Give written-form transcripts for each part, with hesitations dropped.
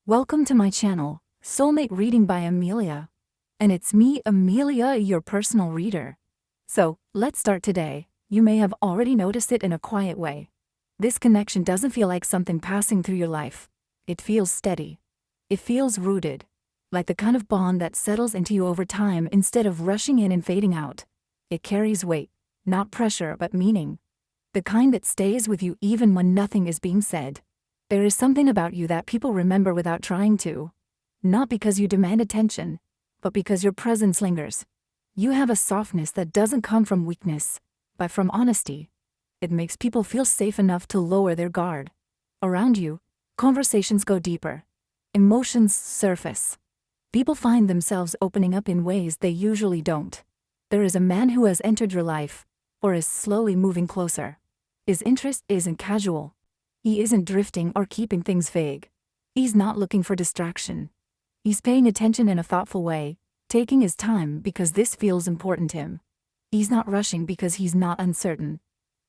Welcome to my channel, Soulmate Reading by Amelia. And it's me, Amelia, your personal reader. So, let's start today. You may have already noticed it in a quiet way. This connection doesn't feel like something passing through your life. It feels steady. It feels rooted. Like the kind of bond that settles into you over time instead of rushing in and fading out. It carries weight, not pressure but meaning. The kind that stays with you even when nothing is being said. There is something about you that people remember without trying to. Not because you demand attention, but because your presence lingers. You have a softness that doesn't come from weakness, but from honesty. It makes people feel safe enough to lower their guard. Around you, conversations go deeper. Emotions surface. People find themselves opening up in ways they usually don't. There is a man who has entered your life, or is slowly moving closer. His interest isn't casual. He isn't drifting or keeping things vague. He's not looking for distraction. He's paying attention in a thoughtful way, taking his time because this feels important to him. He's not rushing because he's not uncertain.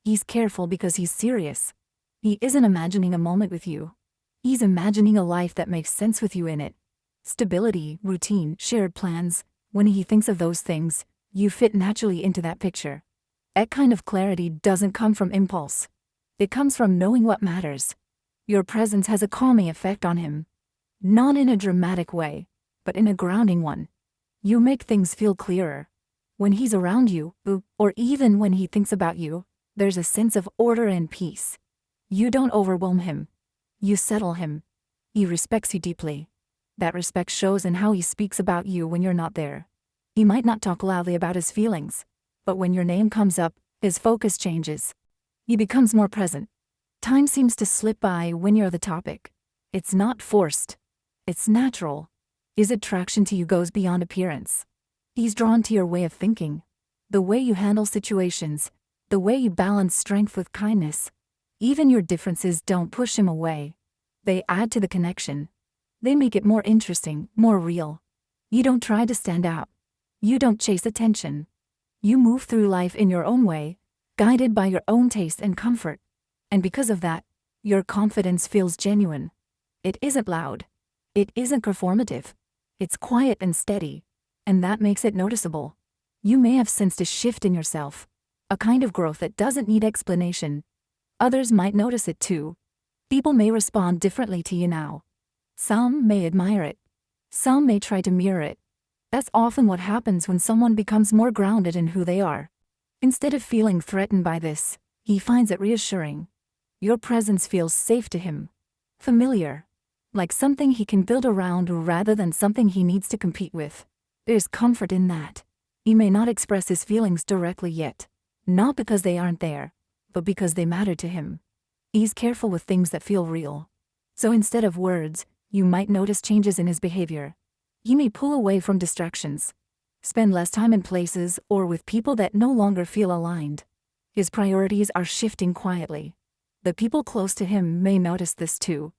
He's careful because he's serious. He isn't imagining a moment with you. He's imagining a life that makes sense with you in it. Stability, routine, shared plans. When he thinks of those things, you fit naturally into that picture. That kind of clarity doesn't come from impulse. It comes from knowing what matters. Your presence has a calming effect on him. Not in a dramatic way, but in a grounding one. You make things feel clearer. When he's around you, or even when he thinks about you, there's a sense of order and peace. You don't overwhelm him. You settle him. He respects you deeply. That respect shows in how he speaks about you when you're not there. He might not talk loudly about his feelings, but when your name comes up, his focus changes. He becomes more present. Time seems to slip by when you're the topic. It's not forced. It's natural. His attraction to you goes beyond appearance. He's drawn to your way of thinking, the way you handle situations, the way you balance strength with kindness. Even your differences don't push him away. They add to the connection. They make it more interesting, more real. You don't try to stand out. You don't chase attention. You move through life in your own way, guided by your own taste and comfort. And because of that, your confidence feels genuine. It isn't loud. It isn't performative. It's quiet and steady, and that makes it noticeable. You may have sensed a shift in yourself, a kind of growth that doesn't need explanation. Others might notice it too. People may respond differently to you now. Some may admire it. Some may try to mirror it. That's often what happens when someone becomes more grounded in who they are. Instead of feeling threatened by this, he finds it reassuring. Your presence feels safe to him. Familiar. Like something he can build around rather than something he needs to compete with. There's comfort in that. He may not express his feelings directly yet. Not because they aren't there, but because they matter to him. He's careful with things that feel real. So instead of words, you might notice changes in his behavior. He may pull away from distractions. Spend less time in places or with people that no longer feel aligned. His priorities are shifting quietly. The people close to him may notice this too.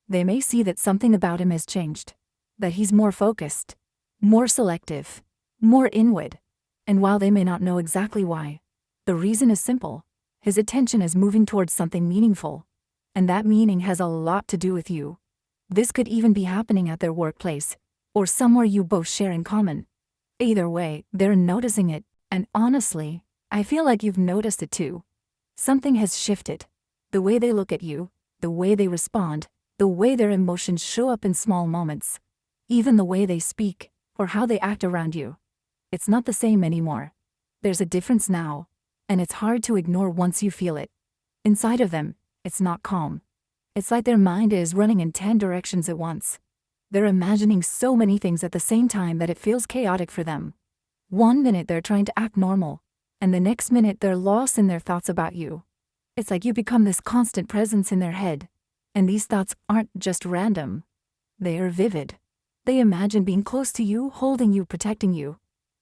They may see that something about him has changed. That he's more focused, more selective, more inward. And while they may not know exactly why, the reason is simple. His attention is moving towards something meaningful. And that meaning has a lot to do with you. This could even be happening at their workplace, or somewhere you both share in common. Either way, they're noticing it, and honestly, I feel like you've noticed it too. Something has shifted. The way they look at you, the way they respond, the way their emotions show up in small moments. Even the way they speak, or how they act around you. It's not the same anymore. There's a difference now, and it's hard to ignore once you feel it. Inside of them, it's not calm. It's like their mind is running in 10 directions at once. They're imagining so many things at the same time that it feels chaotic for them. One minute they're trying to act normal, and the next minute they're lost in their thoughts about you. It's like you become this constant presence in their head, and these thoughts aren't just random. They are vivid. They imagine being close to you, holding you, protecting you.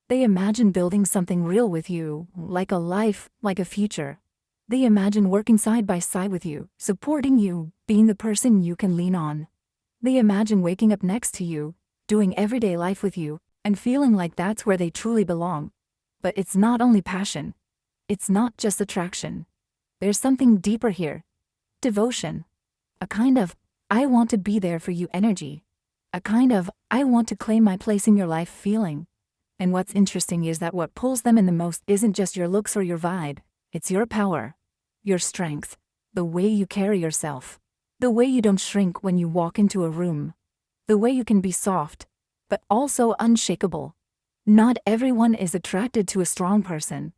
They imagine building something real with you, like a life, like a future. They imagine working side by side with you, supporting you, being the person you can lean on. They imagine waking up next to you, doing everyday life with you, and feeling like that's where they truly belong. But it's not only passion. It's not just attraction. There's something deeper here. Devotion. A kind of, I want to be there for you energy. A kind of, I want to claim my place in your life feeling. And what's interesting is that what pulls them in the most isn't just your looks or your vibe, it's your power, your strength, the way you carry yourself, the way you don't shrink when you walk into a room, the way you can be soft, but also unshakable. Not everyone is attracted to a strong person.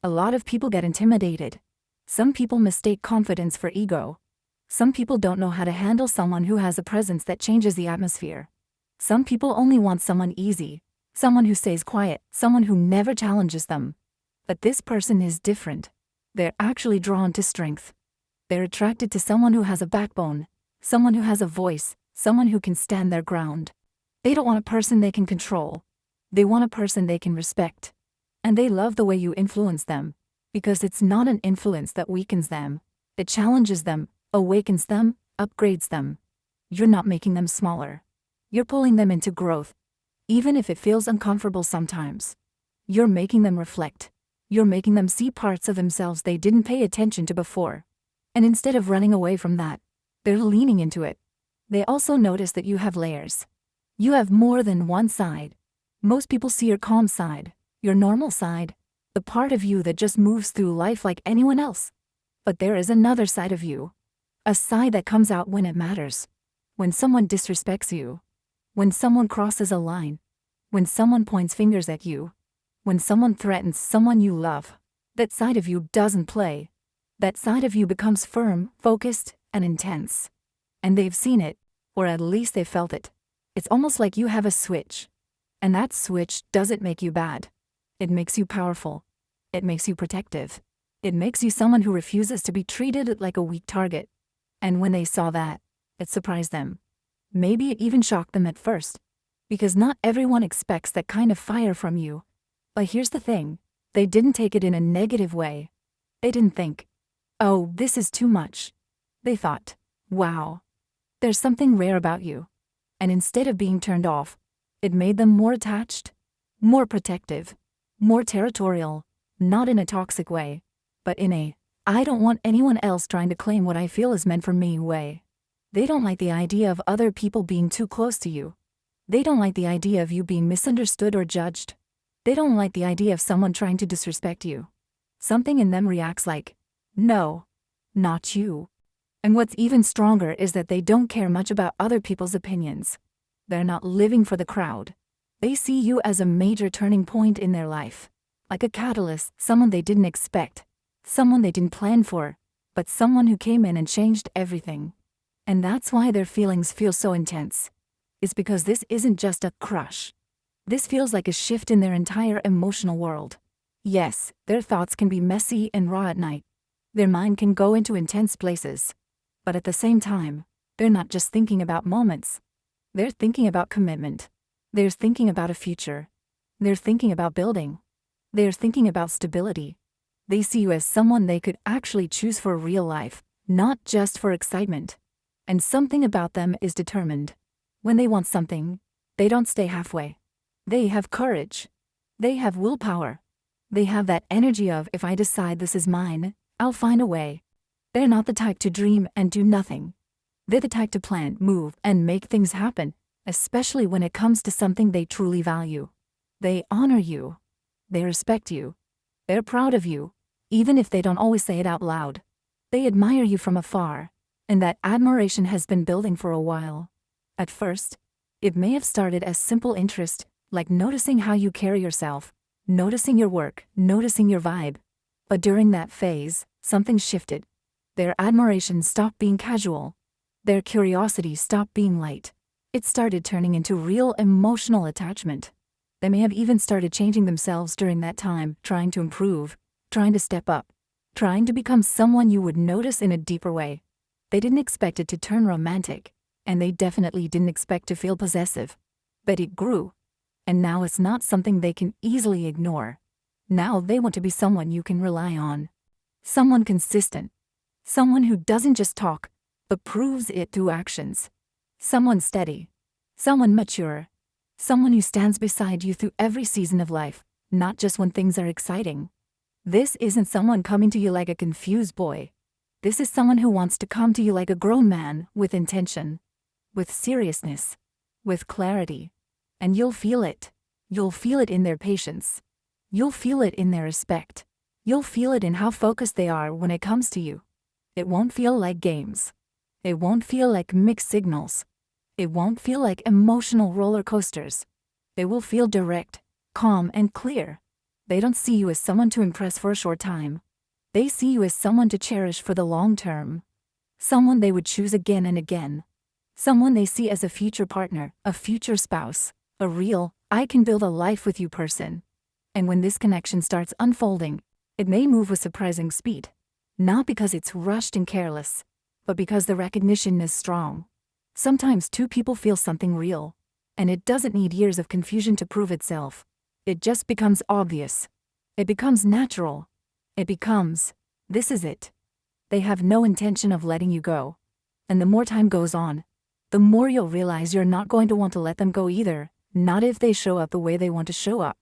A lot of people get intimidated. Some people mistake confidence for ego. Some people don't know how to handle someone who has a presence that changes the atmosphere. Some people only want someone easy, someone who stays quiet, someone who never challenges them. But this person is different. They're actually drawn to strength. They're attracted to someone who has a backbone, someone who has a voice, someone who can stand their ground. They don't want a person they can control. They want a person they can respect. And they love the way you influence them, because it's not an influence that weakens them. It challenges them, awakens them, upgrades them. You're not making them smaller. You're pulling them into growth, even if it feels uncomfortable sometimes. You're making them reflect. You're making them see parts of themselves they didn't pay attention to before. And instead of running away from that, they're leaning into it. They also notice that you have layers. You have more than one side. Most people see your calm side, your normal side, the part of you that just moves through life like anyone else. But there is another side of you. A side that comes out when it matters. When someone disrespects you. When someone crosses a line. When someone points fingers at you. When someone threatens someone you love. That side of you doesn't play. That side of you becomes firm, focused, and intense. And they've seen it, or at least they've felt it. It's almost like you have a switch. And that switch doesn't make you bad. It makes you powerful. It makes you protective. It makes you someone who refuses to be treated like a weak target. And when they saw that, it surprised them. Maybe it even shocked them at first. Because not everyone expects that kind of fire from you. But here's the thing. They didn't take it in a negative way. They didn't think, oh, this is too much. They thought, wow, there's something rare about you. And instead of being turned off, it made them more attached, more protective, more territorial, not in a toxic way, but in a, I don't want anyone else trying to claim what I feel is meant for me way. They don't like the idea of other people being too close to you. They don't like the idea of you being misunderstood or judged. They don't like the idea of someone trying to disrespect you. Something in them reacts like, no, not you. And what's even stronger is that they don't care much about other people's opinions. They're not living for the crowd. They see you as a major turning point in their life. Like a catalyst, someone they didn't expect. Someone they didn't plan for, but someone who came in and changed everything. And that's why their feelings feel so intense. It's because this isn't just a crush. This feels like a shift in their entire emotional world. Yes, their thoughts can be messy and raw at night. Their mind can go into intense places. But at the same time, they're not just thinking about moments. They're thinking about commitment. They're thinking about a future. They're thinking about building. They're thinking about stability. They see you as someone they could actually choose for real life, not just for excitement. And something about them is determined. When they want something, they don't stay halfway. They have courage. They have willpower. They have that energy of, if I decide this is mine, I'll find a way. They're not the type to dream and do nothing. They're the type to plan, move, and make things happen, especially when it comes to something they truly value. They honor you. They respect you. They're proud of you, even if they don't always say it out loud. They admire you from afar, and that admiration has been building for a while. At first, it may have started as simple interest, like noticing how you carry yourself, noticing your work, noticing your vibe. But during that phase, something shifted. Their admiration stopped being casual. Their curiosity stopped being light. It started turning into real emotional attachment. They may have even started changing themselves during that time, trying to improve, trying to step up, trying to become someone you would notice in a deeper way. They didn't expect it to turn romantic, and they definitely didn't expect to feel possessive. But it grew. And now it's not something they can easily ignore. Now they want to be someone you can rely on. Someone consistent. Someone who doesn't just talk, but proves it through actions. Someone steady. Someone mature. Someone who stands beside you through every season of life, not just when things are exciting. This isn't someone coming to you like a confused boy. This is someone who wants to come to you like a grown man, with intention, with seriousness, with clarity. And you'll feel it. You'll feel it in their patience. You'll feel it in their respect. You'll feel it in how focused they are when it comes to you. It won't feel like games. It won't feel like mixed signals. It won't feel like emotional roller coasters. They will feel direct, calm, and clear. They don't see you as someone to impress for a short time. They see you as someone to cherish for the long term. Someone they would choose again and again. Someone they see as a future partner, a future spouse, a real, I can build a life with you person. And when this connection starts unfolding, it may move with surprising speed. Not because it's rushed and careless, but because the recognition is strong. Sometimes two people feel something real, and it doesn't need years of confusion to prove itself. It just becomes obvious. It becomes natural. It becomes, this is it. They have no intention of letting you go. And the more time goes on, the more you'll realize you're not going to want to let them go either, not if they show up the way they want to show up.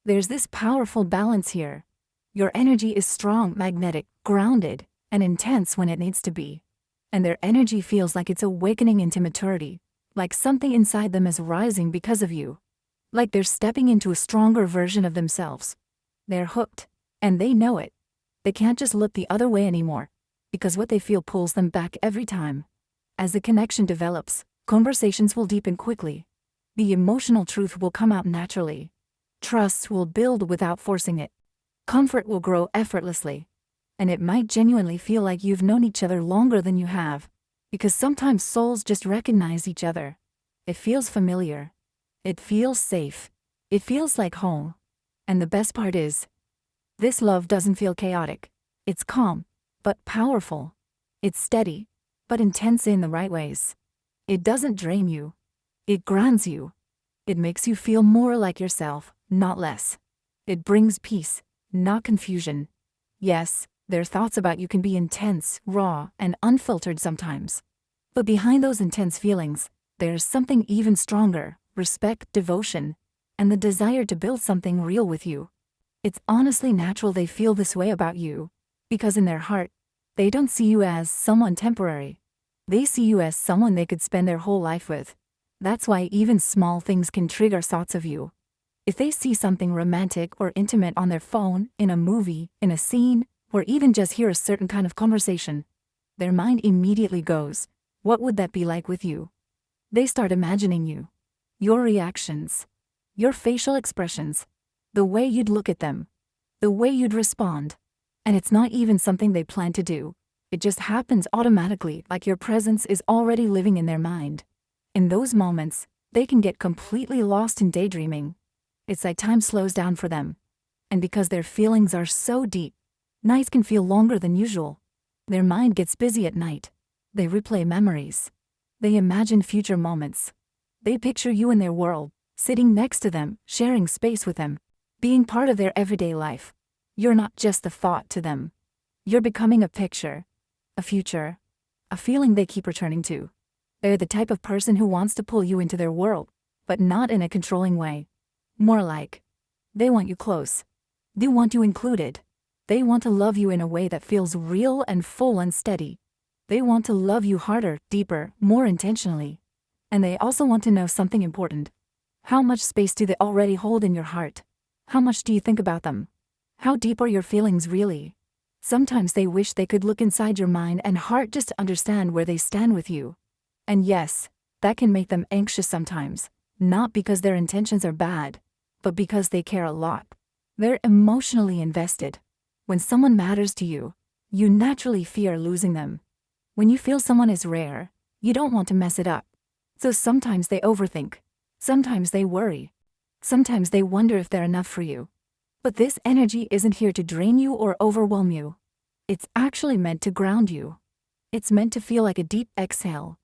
There's this powerful balance here. Your energy is strong, magnetic, grounded, and intense when it needs to be. And their energy feels like it's awakening into maturity, like something inside them is rising because of you. Like they're stepping into a stronger version of themselves. They're hooked, and they know it. They can't just look the other way anymore, because what they feel pulls them back every time. As the connection develops, conversations will deepen quickly. The emotional truth will come out naturally. Trust will build without forcing it. Comfort will grow effortlessly. And it might genuinely feel like you've known each other longer than you have, because sometimes souls just recognize each other. It feels familiar. It feels safe. It feels like home. And the best part is, this love doesn't feel chaotic. It's calm, but powerful. It's steady, but intense in the right ways. It doesn't drain you. It grounds you. It makes you feel more like yourself, not less. It brings peace, not confusion. Yes, their thoughts about you can be intense, raw, and unfiltered sometimes. But behind those intense feelings, there's something even stronger: respect, devotion, and the desire to build something real with you. It's honestly natural they feel this way about you, because in their heart, they don't see you as someone temporary. They see you as someone they could spend their whole life with. That's why even small things can trigger thoughts of you. If they see something romantic or intimate on their phone, in a movie, in a scene, or even just hear a certain kind of conversation, their mind immediately goes, what would that be like with you? They start imagining you. Your reactions. Your facial expressions. The way you'd look at them. The way you'd respond. And it's not even something they plan to do. It just happens automatically, like your presence is already living in their mind. In those moments, they can get completely lost in daydreaming. It's like time slows down for them. And because their feelings are so deep, nights can feel longer than usual. Their mind gets busy at night. They replay memories. They imagine future moments. They picture you in their world, sitting next to them, sharing space with them, being part of their everyday life. You're not just a thought to them. You're becoming a picture, a future, a feeling they keep returning to. They're the type of person who wants to pull you into their world, but not in a controlling way. More like, they want you close. They want you included. They want to love you in a way that feels real and full and steady. They want to love you harder, deeper, more intentionally. And they also want to know something important. How much space do they already hold in your heart? How much do you think about them? How deep are your feelings really? Sometimes they wish they could look inside your mind and heart just to understand where they stand with you. And yes, that can make them anxious sometimes, not because their intentions are bad, but because they care a lot. They're emotionally invested. When someone matters to you, you naturally fear losing them. When you feel someone is rare, you don't want to mess it up. So sometimes they overthink. Sometimes they worry. Sometimes they wonder if they're enough for you. But this energy isn't here to drain you or overwhelm you. It's actually meant to ground you. It's meant to feel like a deep exhale.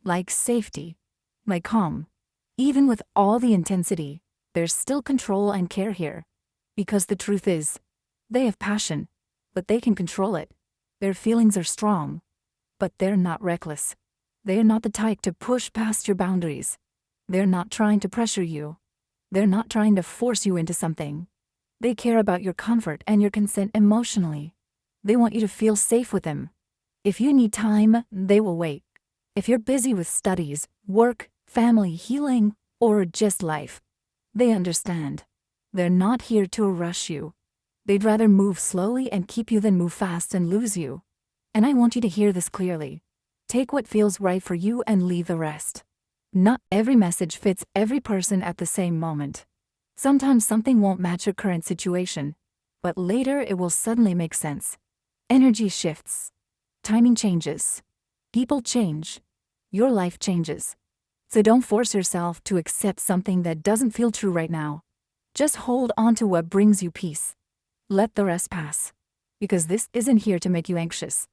Like safety. Like calm. Even with all the intensity, there's still control and care here. Because the truth is, they have passion, but they can control it. Their feelings are strong, but they're not reckless. They're not the type to push past your boundaries. They're not trying to pressure you. They're not trying to force you into something. They care about your comfort and your consent emotionally. They want you to feel safe with them. If you need time, they will wait. If you're busy with studies, work, family, healing, or just life. They understand. They're not here to rush you. They'd rather move slowly and keep you than move fast and lose you. And I want you to hear this clearly. Take what feels right for you and leave the rest. Not every message fits every person at the same moment. Sometimes something won't match your current situation, but later it will suddenly make sense. Energy shifts. Timing changes. People change. Your life changes. So don't force yourself to accept something that doesn't feel true right now. Just hold on to what brings you peace. Let the rest pass. Because this isn't here to make you anxious.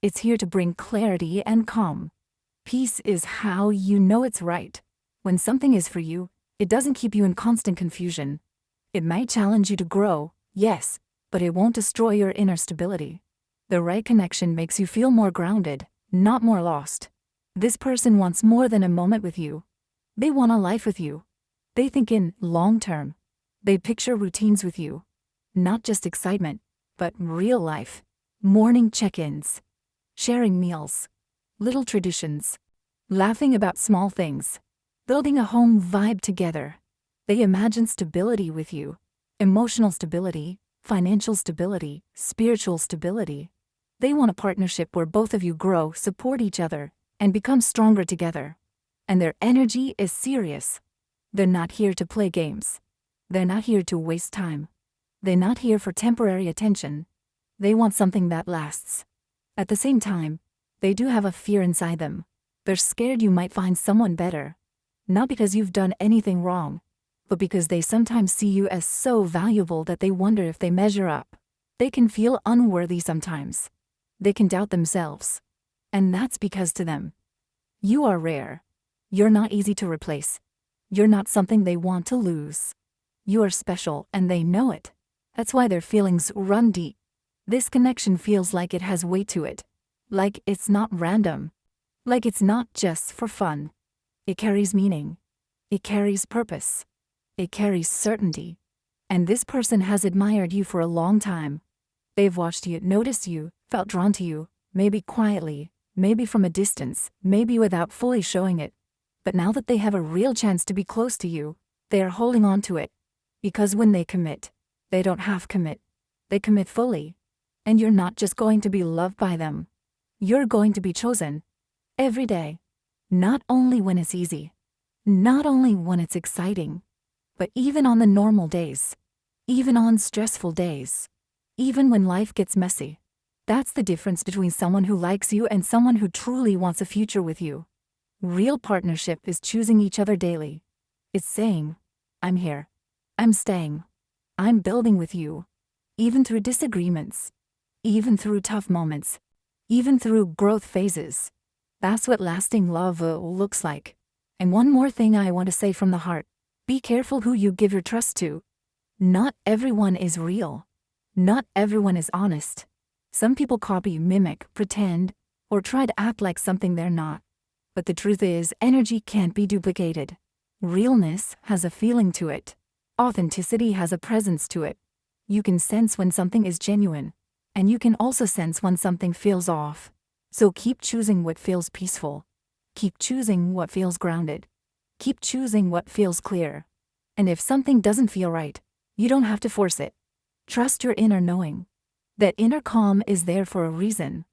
It's here to bring clarity and calm. Peace is how you know it's right. When something is for you, it doesn't keep you in constant confusion. It might challenge you to grow, yes, but it won't destroy your inner stability. The right connection makes you feel more grounded, not more lost. This person wants more than a moment with you. They want a life with you. They think in long term. They picture routines with you. Not just excitement, but real life. Morning check-ins. Sharing meals. Little traditions. Laughing about small things. Building a home vibe together. They imagine stability with you. Emotional stability, financial stability, spiritual stability. They want a partnership where both of you grow, support each other, and become stronger together. And their energy is serious. They're not here to play games. They're not here to waste time. They're not here for temporary attention. They want something that lasts. At the same time, they do have a fear inside them. They're scared you might find someone better. Not because you've done anything wrong, but because they sometimes see you as so valuable that they wonder if they measure up. They can feel unworthy sometimes. They can doubt themselves. And that's because to them, you are rare. You're not easy to replace. You're not something they want to lose. You are special and they know it. That's why their feelings run deep. This connection feels like it has weight to it. Like it's not random. Like it's not just for fun. It carries meaning. It carries purpose. It carries certainty. And this person has admired you for a long time. They've watched you, noticed you, felt drawn to you, maybe quietly, maybe from a distance, maybe without fully showing it. But now that they have a real chance to be close to you, they are holding on to it. Because when they commit, they don't half commit. They commit fully. And you're not just going to be loved by them. You're going to be chosen. Every day. Not only when it's easy. Not only when it's exciting. But even on the normal days. Even on stressful days. Even when life gets messy. That's the difference between someone who likes you and someone who truly wants a future with you. Real partnership is choosing each other daily. It's saying, I'm here. I'm staying. I'm building with you. Even through disagreements. Even through tough moments. Even through growth phases. That's what lasting love looks like. And one more thing I want to say from the heart. Be careful who you give your trust to. Not everyone is real. Not everyone is honest. Some people copy, mimic, pretend, or try to act like something they're not. But the truth is, energy can't be duplicated. Realness has a feeling to it. Authenticity has a presence to it. You can sense when something is genuine. And you can also sense when something feels off. So keep choosing what feels peaceful. Keep choosing what feels grounded. Keep choosing what feels clear. And if something doesn't feel right, you don't have to force it. Trust your inner knowing. That inner calm is there for a reason.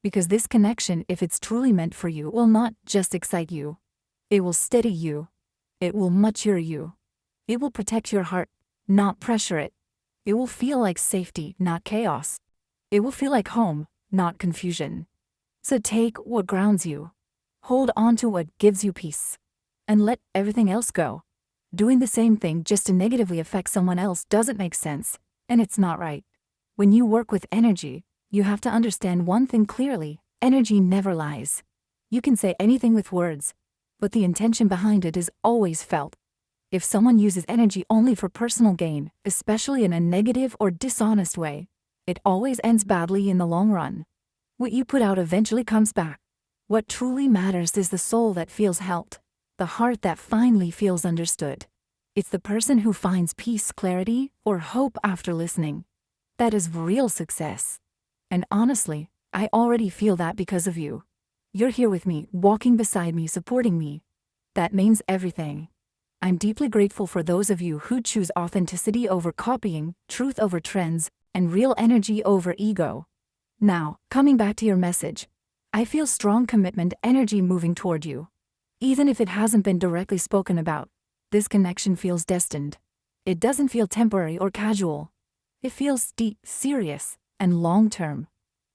Because this connection, if it's truly meant for you, will not just excite you. It will steady you. It will mature you. It will protect your heart, not pressure it. It will feel like safety, not chaos. It will feel like home, not confusion. So take what grounds you. Hold on to what gives you peace. And let everything else go. Doing the same thing just to negatively affect someone else doesn't make sense, and it's not right. When you work with energy, you have to understand one thing clearly. Energy never lies. You can say anything with words, but the intention behind it is always felt. If someone uses energy only for personal gain, especially in a negative or dishonest way, it always ends badly in the long run. What you put out eventually comes back. What truly matters is the soul that feels helped, the heart that finally feels understood. It's the person who finds peace, clarity, or hope after listening. That is real success. And honestly, I already feel that because of you. You're here with me, walking beside me, supporting me. That means everything. I'm deeply grateful for those of you who choose authenticity over copying, truth over trends, and real energy over ego. Now, coming back to your message, I feel strong commitment energy moving toward you. Even if it hasn't been directly spoken about, this connection feels destined. It doesn't feel temporary or casual. It feels deep, serious, and long-term.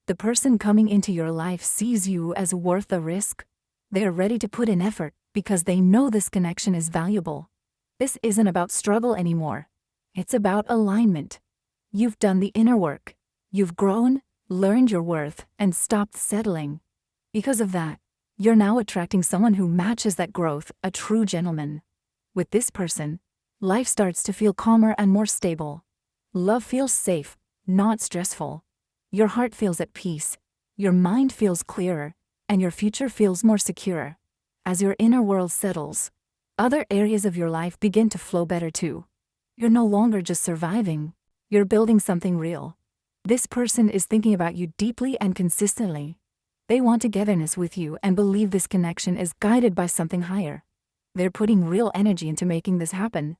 The person coming into your life sees you as worth the risk. They are ready to put in effort because they know this connection is valuable. This isn't about struggle anymore. It's about alignment. You've done the inner work. You've grown, learned your worth, and stopped settling. Because of that, you're now attracting someone who matches that growth, a true gentleman. With this person, life starts to feel calmer and more stable. Love feels safe, not stressful. Your heart feels at peace, your mind feels clearer, and your future feels more secure. As your inner world settles, other areas of your life begin to flow better too. You're no longer just surviving, you're building something real. This person is thinking about you deeply and consistently. They want togetherness with you and believe this connection is guided by something higher. They're putting real energy into making this happen.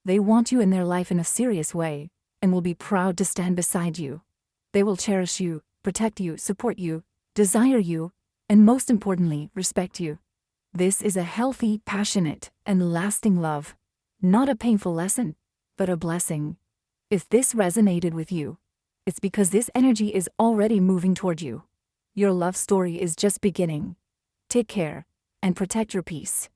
They want you in their life in a serious way, and will be proud to stand beside you. They will cherish you, protect you, support you, desire you, and most importantly, respect you. This is a healthy, passionate, and lasting love. Not a painful lesson, but a blessing. If this resonated with you, it's because this energy is already moving toward you. Your love story is just beginning. Take care, and protect your peace.